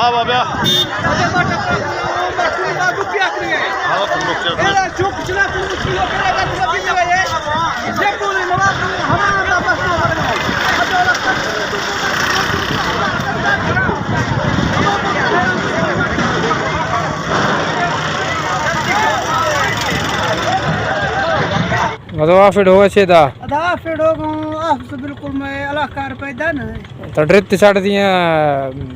हाँ बाबा मतलब फिट होगा छेदा अदा फिट हो गो आप तो बिल्कुल मैं अलग कार पैदा न तो ड्रिप छाड़ दिया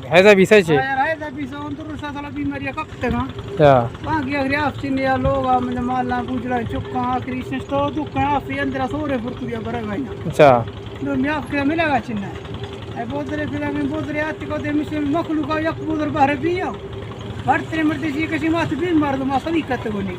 है दा बीसा छे यार है दा बीसा अंदर सा साला बीमारी कब तक क्या वहां की अगर आप चिन्ह या लोग मतलब माला गुजरा चुका आखिरी से तो दुकान आप अंदर सोरे फुर्तिया भरे भाई अच्छा तो मैं आपके मिलेगा चिन्ह है बोतरे फिर में बोतरे आते को दे मिशन मखलूक का एक बोतल बाहर पिया भरते मरते जी किसी माथ भी मार दो मा सभी कत को नहीं